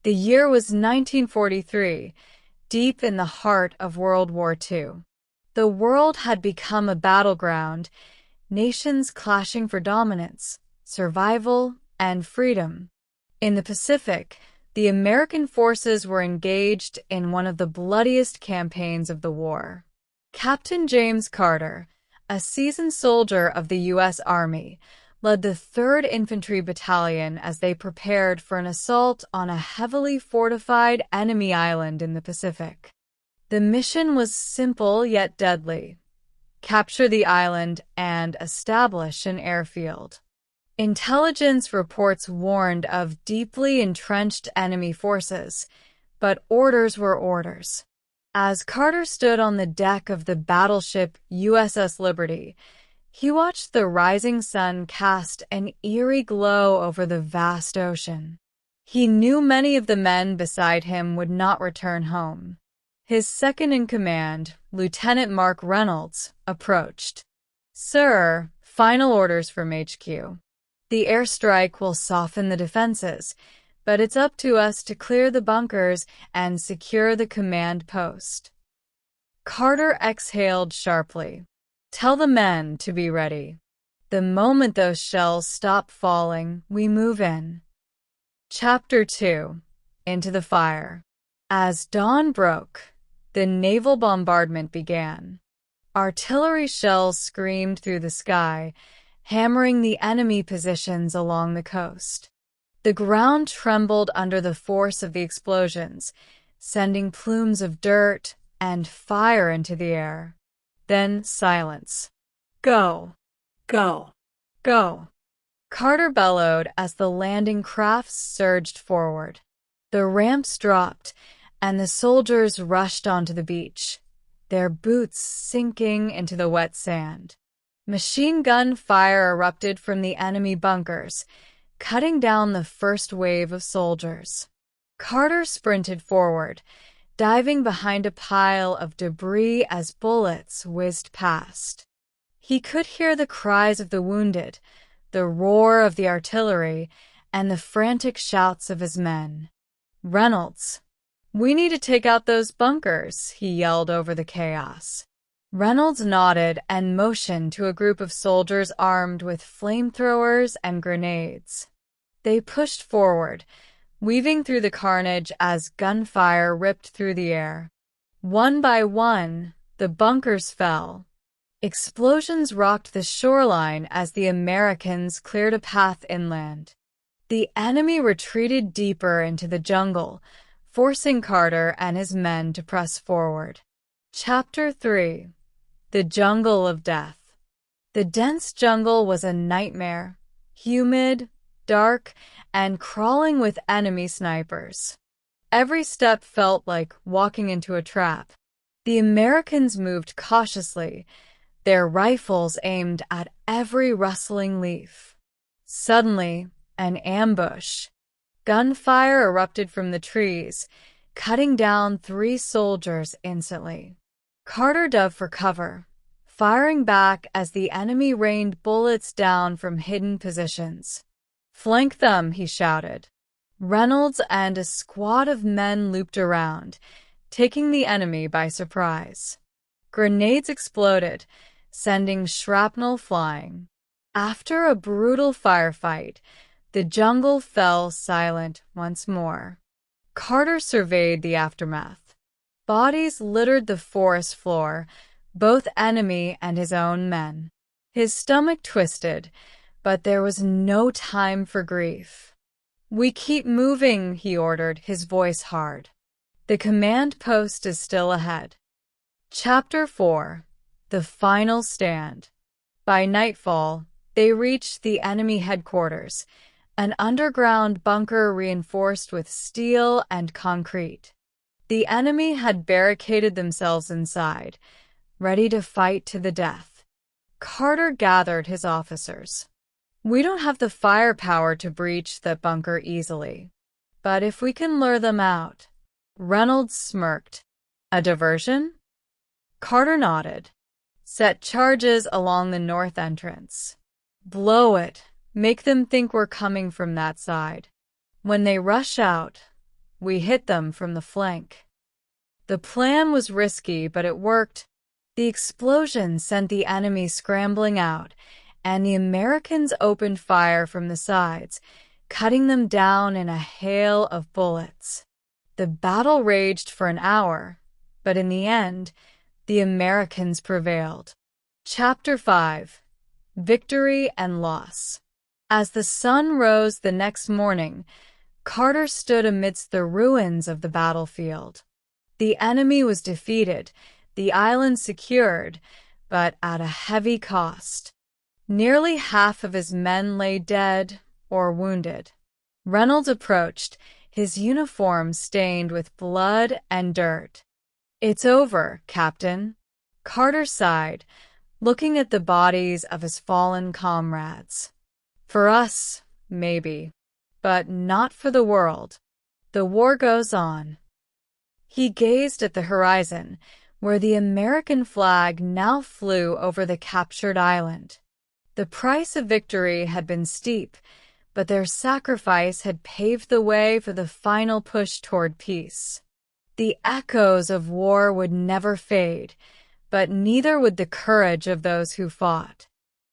The year was 1943, deep in the heart of World War II. The world had become a battleground, nations clashing for dominance, survival, and freedom. In the Pacific, the American forces were engaged in one of the bloodiest campaigns of the war. Captain James Carter, a seasoned soldier of the U.S. Army, led the 3rd Infantry Battalion as they prepared for an assault on a heavily fortified enemy island in the Pacific. The mission was simple yet deadly: capture the island and establish an airfield. Intelligence reports warned of deeply entrenched enemy forces, but orders were orders. As Carter stood on the deck of the battleship USS Liberty, he watched the rising sun cast an eerie glow over the vast ocean. He knew many of the men beside him would not return home. His second-in-command, Lieutenant Mark Reynolds, approached. "Sir, final orders from HQ. The airstrike will soften the defenses, but it's up to us to clear the bunkers and secure the command post." Carter exhaled sharply. "Tell the men to be ready. The moment those shells stop falling, we move in." Chapter 2. Into the Fire. As dawn broke, the naval bombardment began. Artillery shells screamed through the sky, hammering the enemy positions along the coast. The ground trembled under the force of the explosions, sending plumes of dirt and fire into the air. Then silence. "Go! Go! Go!" Carter bellowed as the landing crafts surged forward. The ramps dropped, and the soldiers rushed onto the beach, their boots sinking into the wet sand. Machine gun fire erupted from the enemy bunkers, cutting down the first wave of soldiers. Carter sprinted forward, diving behind a pile of debris as bullets whizzed past. He could hear the cries of the wounded, the roar of the artillery, and the frantic shouts of his men. "Reynolds, we need to take out those bunkers," he yelled over the chaos. Reynolds nodded and motioned to a group of soldiers armed with flamethrowers and grenades. They pushed forward, weaving through the carnage as gunfire ripped through the air. One by one, the bunkers fell. Explosions rocked the shoreline as the Americans cleared a path inland. The enemy retreated deeper into the jungle, forcing Carter and his men to press forward. Chapter 3. The Jungle of Death. The dense jungle was a nightmare, humid, dark, and crawling with enemy snipers. Every step felt like walking into a trap. The Americans moved cautiously, their rifles aimed at every rustling leaf. Suddenly, an ambush. Gunfire erupted from the trees, cutting down 3 soldiers instantly. Carter dove for cover, firing back as the enemy rained bullets down from hidden positions. "Flank them," he shouted. Reynolds and a squad of men looped around, taking the enemy by surprise. Grenades exploded, sending shrapnel flying. After a brutal firefight, the jungle fell silent once more. Carter surveyed the aftermath. Bodies littered the forest floor, both enemy and his own men. His stomach twisted, but there was no time for grief. "We keep moving," he ordered, his voice hard. "The command post is still ahead." Chapter 4. The Final Stand. By nightfall, they reached the enemy headquarters, an underground bunker reinforced with steel and concrete. The enemy had barricaded themselves inside, ready to fight to the death. Carter gathered his officers. "We don't have the firepower to breach that bunker easily, but if we can lure them out..." Reynolds smirked. "A diversion?" Carter nodded. "Set charges along the north entrance. Blow it. Make them think we're coming from that side. When they rush out, We hit them from the flank. The plan was risky, but it worked. The explosion sent the enemy scrambling out, and the Americans opened fire from the sides, cutting them down in a hail of bullets. The battle raged for an hour, but in the end, the Americans prevailed. Chapter 5: Victory and Loss. As the sun rose the next morning, Carter stood amidst the ruins of the battlefield. The enemy was defeated, the island secured, but at a heavy cost. Nearly half of his men lay dead or wounded. Reynolds approached, his uniform stained with blood and dirt. "It's over, Captain," Carter sighed, looking at the bodies of his fallen comrades. "For us, maybe, but not for the world. The war goes on." He gazed at the horizon, where the American flag now flew over the captured island. The price of victory had been steep, but their sacrifice had paved the way for the final push toward peace. The echoes of war would never fade, but neither would the courage of those who fought.